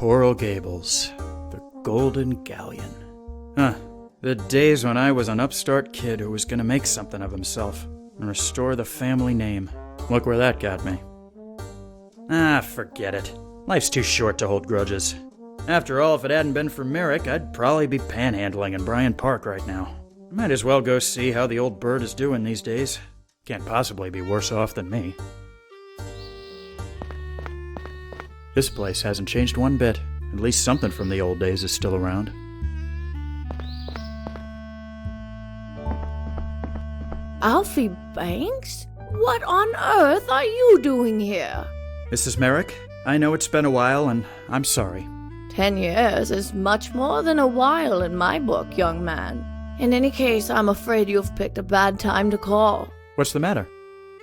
Coral Gables, the Golden Galleon. Huh. The days when I was an upstart kid who was gonna make something of himself and restore the family name. Look where that got me. Forget it. Life's too short to hold grudges. After all, if it hadn't been for Merrick, I'd probably be panhandling in Bryant Park right now. I might as well go see how the old bird is doing these days. Can't possibly be worse off than me. This place hasn't changed one bit. At least something from the old days is still around. Alfie Banks? What on earth are you doing here? Mrs. Merrick, I know it's been a while, and I'm sorry. 10 years is much more than a while in my book, young man. In any case, I'm afraid you've picked a bad time to call. What's the matter?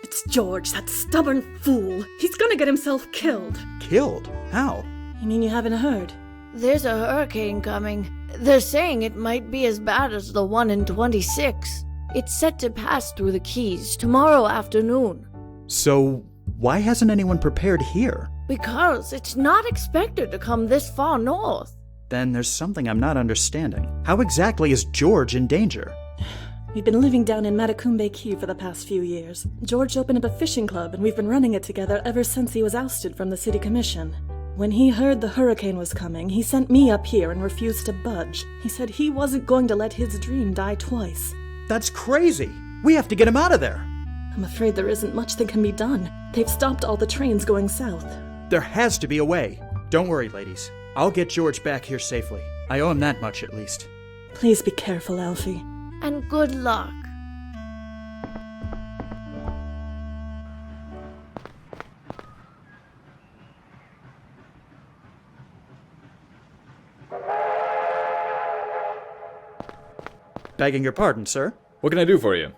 It's George, that stubborn fool. He's gonna get himself killed. Killed? How? You mean you haven't heard? There's a hurricane coming. They're saying it might be as bad as the one in 26. It's set to pass through the Keys tomorrow afternoon. So, why hasn't anyone prepared here? Because it's not expected to come this far north. Then there's something I'm not understanding. How exactly is George in danger? We've been living down in Matacumbe Key for the past few years. George opened up a fishing club, and we've been running it together ever since he was ousted from the city commission. When he heard the hurricane was coming, he sent me up here and refused to budge. He said he wasn't going to let his dream die twice. That's crazy! We have to get him out of there! I'm afraid there isn't much that can be done. They've stopped all the trains going south. There has to be a way. Don't worry, ladies. I'll get George back here safely. I owe him that much, at least. Please be careful, Alfie. And good luck. Begging your pardon, sir. What can I do for you?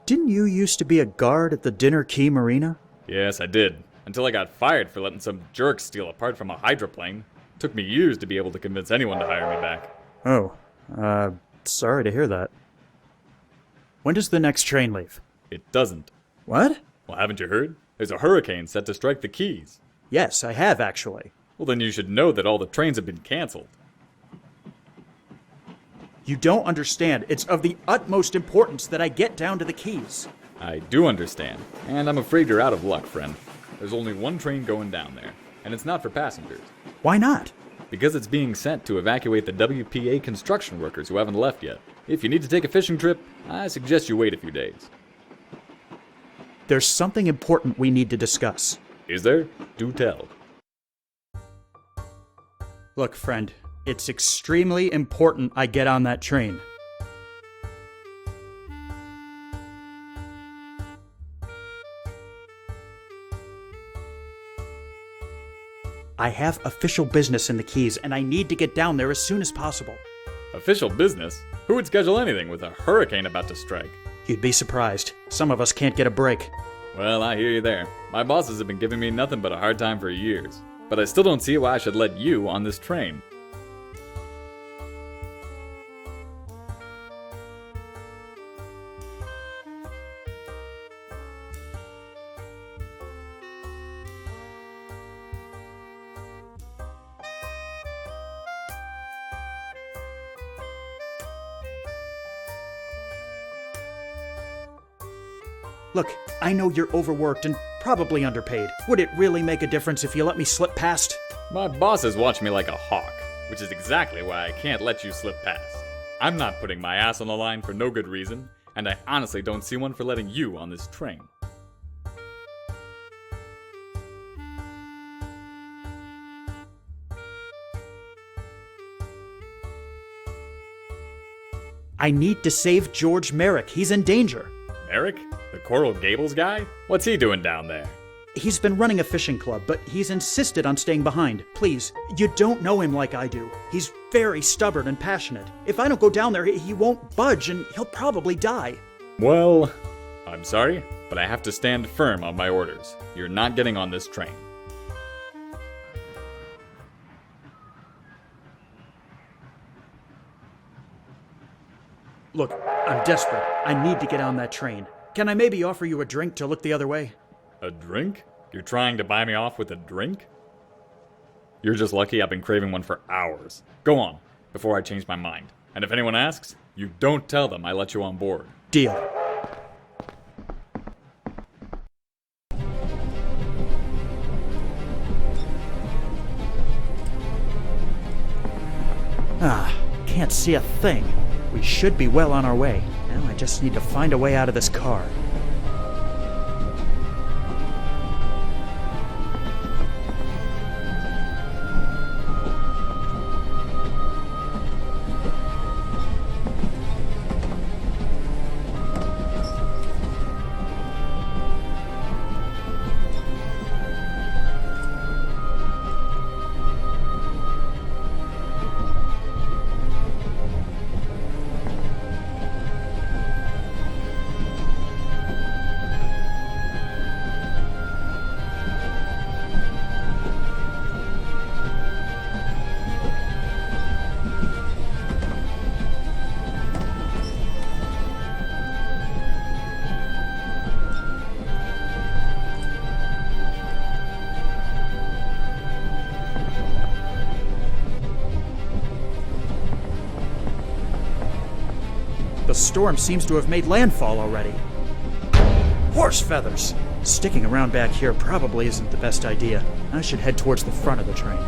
Didn't you used to be a guard at the Dinner Key Marina? Yes, I did. Until I got fired for letting some jerk steal a part from a hydroplane. Took me years to be able to convince anyone to hire me back. Oh, sorry to hear that. When does the next train leave? It doesn't. What? Well, haven't you heard? There's a hurricane set to strike the Keys. Yes, I have, actually. Well, then you should know that all the trains have been canceled. You don't understand. It's of the utmost importance that I get down to the Keys. I do understand, and I'm afraid you're out of luck, friend. There's only one train going down there, and it's not for passengers. Why not? Because it's being sent to evacuate the WPA construction workers who haven't left yet. If you need to take a fishing trip, I suggest you wait a few days. There's something important we need to discuss. Is there? Do tell. Look, friend, it's extremely important I get on that train. I have official business in the Keys, and I need to get down there as soon as possible. Official business? Who would schedule anything with a hurricane about to strike? You'd be surprised. Some of us can't get a break. Well, I hear you there. My bosses have been giving me nothing but a hard time for years. But I still don't see why I should let you on this train. Look, I know you're overworked and probably underpaid. Would it really make a difference if you let me slip past? My bosses watch me like a hawk, which is exactly why I can't let you slip past. I'm not putting my ass on the line for no good reason, and I honestly don't see one for letting you on this train. I need to save George Merrick. He's in danger. Merrick? The Coral Gables guy? What's he doing down there? He's been running a fishing club, but he's insisted on staying behind. Please, you don't know him like I do. He's very stubborn and passionate. If I don't go down there, he won't budge and he'll probably die. Well, I'm sorry, but I have to stand firm on my orders. You're not getting on this train. Look, I'm desperate. I need to get on that train. Can I maybe offer you a drink to look the other way? A drink? You're trying to buy me off with a drink? You're just lucky. I've been craving one for hours. Go on, before I change my mind. And if anyone asks, you don't tell them I let you on board. Deal. Can't see a thing. We should be well on our way. Now I just need to find a way out of this car. The storm seems to have made landfall already. Horse feathers! Sticking around back here probably isn't the best idea. I should head towards the front of the train.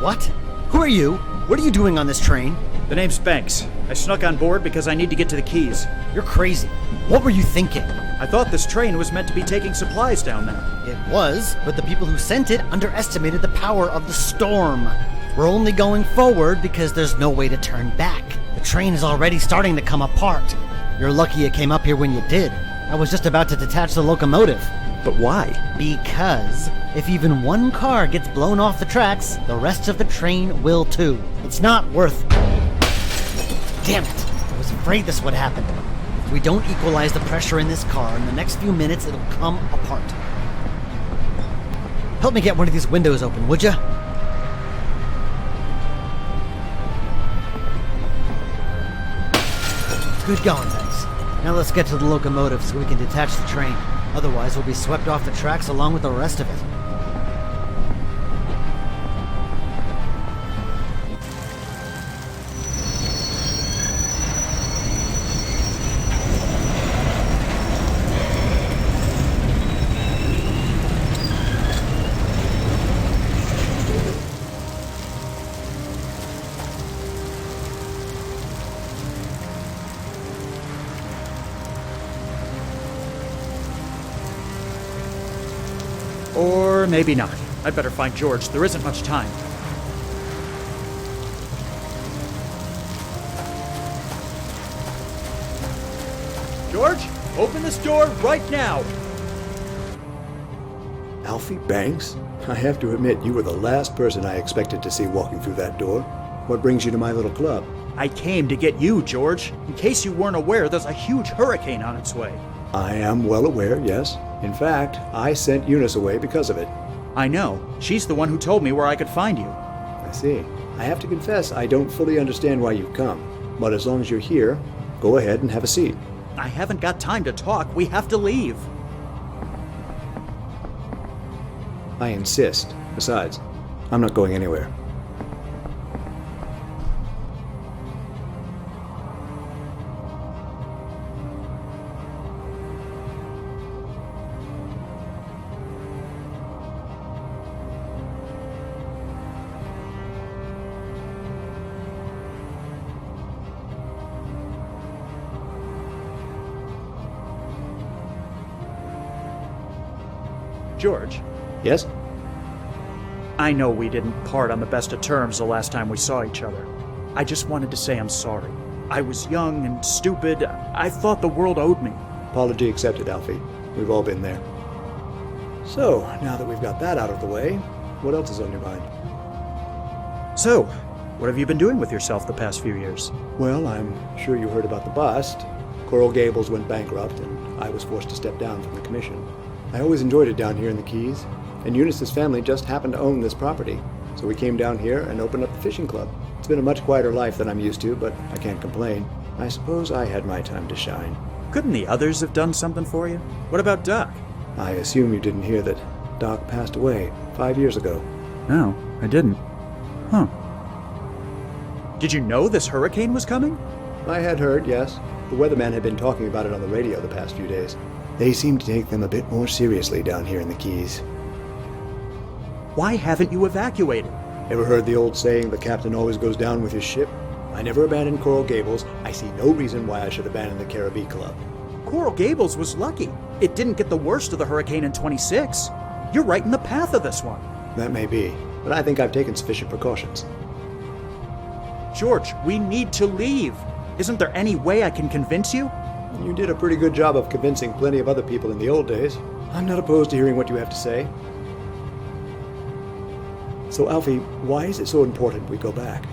What? Who are you? What are you doing on this train? The name's Banks. I snuck on board because I need to get to the Keys. You're crazy. What were you thinking? I thought this train was meant to be taking supplies down there. It was, but the people who sent it underestimated the power of the storm. We're only going forward because there's no way to turn back. The train is already starting to come apart. You're lucky it came up here when you did. I was just about to detach the locomotive. But why? Because if even one car gets blown off the tracks, the rest of the train will too. It's not worth... Damn it! I was afraid this would happen. If we don't equalize the pressure in this car, in the next few minutes it'll come apart. Help me get one of these windows open, would ya? Good going, Banks. Now let's get to the locomotive so we can detach the train. Otherwise, we'll be swept off the tracks along with the rest of it. Or maybe not. I'd better find George. There isn't much time. George, open this door right now! Alfie Banks? I have to admit, you were the last person I expected to see walking through that door. What brings you to my little club? I came to get you, George. In case you weren't aware, there's a huge hurricane on its way. I am well aware, yes. In fact, I sent Eunice away because of it. I know. She's the one who told me where I could find you. I see. I have to confess, I don't fully understand why you've come. But as long as you're here, go ahead and have a seat. I haven't got time to talk. We have to leave. I insist. Besides, I'm not going anywhere. George, Yes? I know we didn't part on the best of terms the last time we saw each other. I just wanted to say I'm sorry. I was young and stupid. I thought the world owed me. Apology accepted, Alfie. We've all been there. So, now that we've got that out of the way, what else is on your mind? So, what have you been doing with yourself the past few years? Well, I'm sure you heard about the bust. Coral Gables went bankrupt, and I was forced to step down from the commission. I always enjoyed it down here in the Keys, and Eunice's family just happened to own this property. So we came down here and opened up the fishing club. It's been a much quieter life than I'm used to, but I can't complain. I suppose I had my time to shine. Couldn't the others have done something for you? What about Doc? I assume you didn't hear that Doc passed away 5 years ago. No, I didn't. Huh. Did you know this hurricane was coming? I had heard, yes. The weatherman had been talking about it on the radio the past few days. They seem to take them a bit more seriously down here in the Keys. Why haven't you evacuated? Ever heard the old saying, the captain always goes down with his ship? I never abandoned Coral Gables. I see no reason why I should abandon the Caribbean Club. Coral Gables was lucky. It didn't get the worst of the hurricane in 26. You're right in the path of this one. That may be, but I think I've taken sufficient precautions. George, we need to leave. Isn't there any way I can convince you? You did a pretty good job of convincing plenty of other people in the old days. I'm not opposed to hearing what you have to say. So, Alfie, why is it so important we go back?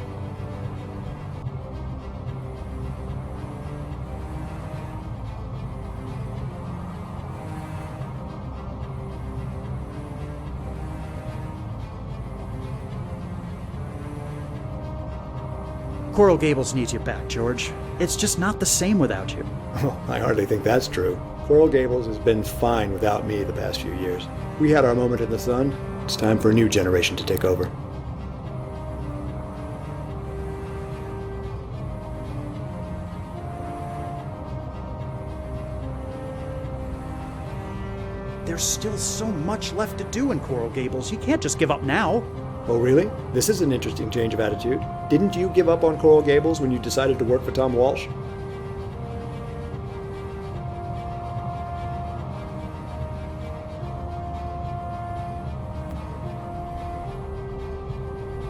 Coral Gables needs you back, George. It's just not the same without you. Oh, I hardly think that's true. Coral Gables has been fine without me the past few years. We had our moment in the sun. It's time for a new generation to take over. There's still so much left to do in Coral Gables. You can't just give up now. Oh, really? This is an interesting change of attitude. Didn't you give up on Coral Gables when you decided to work for Tom Walsh?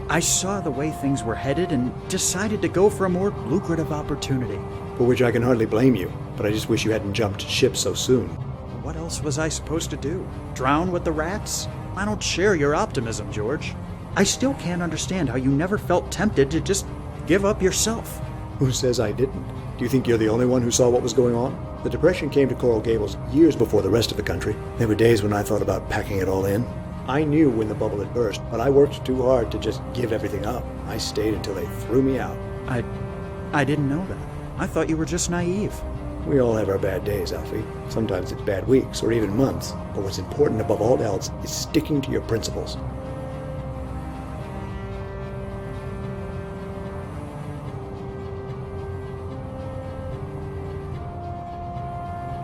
I saw the way things were headed and decided to go for a more lucrative opportunity. For which I can hardly blame you, but I just wish you hadn't jumped ship so soon. What else was I supposed to do? Drown with the rats? I don't share your optimism, George. I still can't understand how you never felt tempted to just give up yourself. Who says I didn't? Do you think you're the only one who saw what was going on? The Depression came to Coral Gables years before the rest of the country. There were days when I thought about packing it all in. I knew when the bubble had burst, but I worked too hard to just give everything up. I stayed until they threw me out. I didn't know that. I thought you were just naive. We all have our bad days, Alfie. Sometimes it's bad weeks or even months. But what's important above all else is sticking to your principles.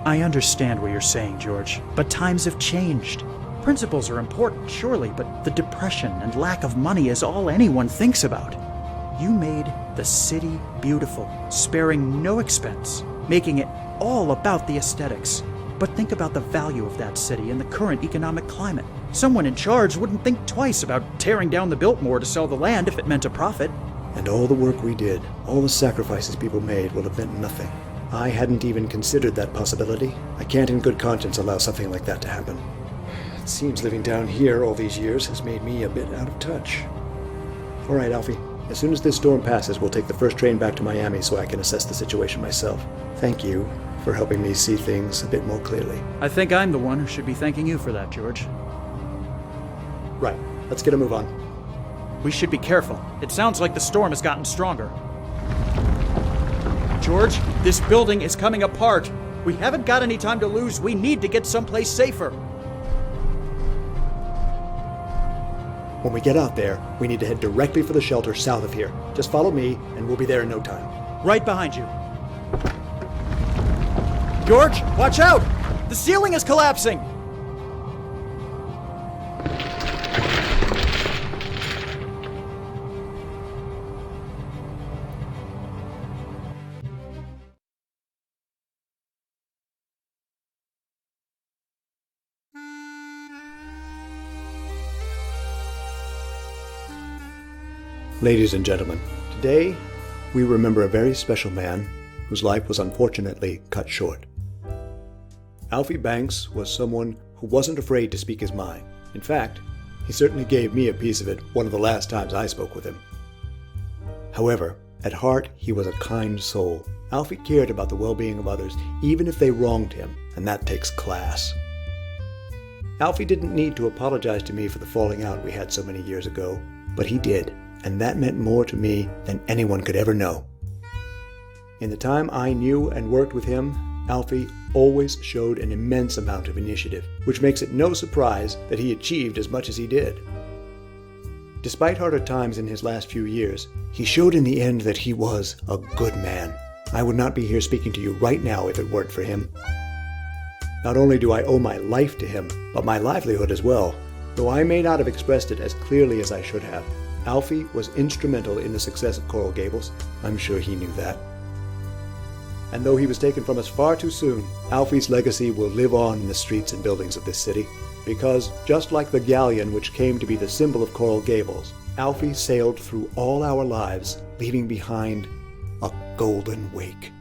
I understand what you're saying, George, but times have changed. Principles are important, surely, but the depression and lack of money is all anyone thinks about. You made the city beautiful, sparing no expense, making it all about the aesthetics. But think about the value of that city in the current economic climate. Someone in charge wouldn't think twice about tearing down the Biltmore to sell the land if it meant a profit. And all the work we did, all the sacrifices people made will have meant nothing. I hadn't even considered that possibility. I can't in good conscience allow something like that to happen. It seems living down here all these years has made me a bit out of touch. All right, Alfie. As soon as this storm passes, we'll take the first train back to Miami so I can assess the situation myself. Thank you for helping me see things a bit more clearly. I think I'm the one who should be thanking you for that, George. Right. Let's get a move on. We should be careful. It sounds like the storm has gotten stronger. George, this building is coming apart. We haven't got any time to lose. We need to get someplace safer. When we get out there, we need to head directly for the shelter south of here. Just follow me, and we'll be there in no time. Right behind you. George, watch out! The ceiling is collapsing! Ladies and gentlemen, today we remember a very special man whose life was unfortunately cut short. Alfie Banks was someone who wasn't afraid to speak his mind. In fact, he certainly gave me a piece of it one of the last times I spoke with him. However, at heart, he was a kind soul. Alfie cared about the well-being of others, even if they wronged him. and that takes class. Alfie didn't need to apologize to me for the falling out we had so many years ago, but he did, and that meant more to me than anyone could ever know. In the time I knew and worked with him, Alfie always showed an immense amount of initiative, which makes it no surprise that he achieved as much as he did. Despite harder times in his last few years, he showed in the end that he was a good man. I would not be here speaking to you right now if it weren't for him. Not only do I owe my life to him, but my livelihood as well. Though I may not have expressed it as clearly as I should have, Alfie was instrumental in the success of Coral Gables. I'm sure he knew that. And though he was taken from us far too soon, Alfie's legacy will live on in the streets and buildings of this city. Because, just like the galleon which came to be the symbol of Coral Gables, Alfie sailed through all our lives, leaving behind a golden wake.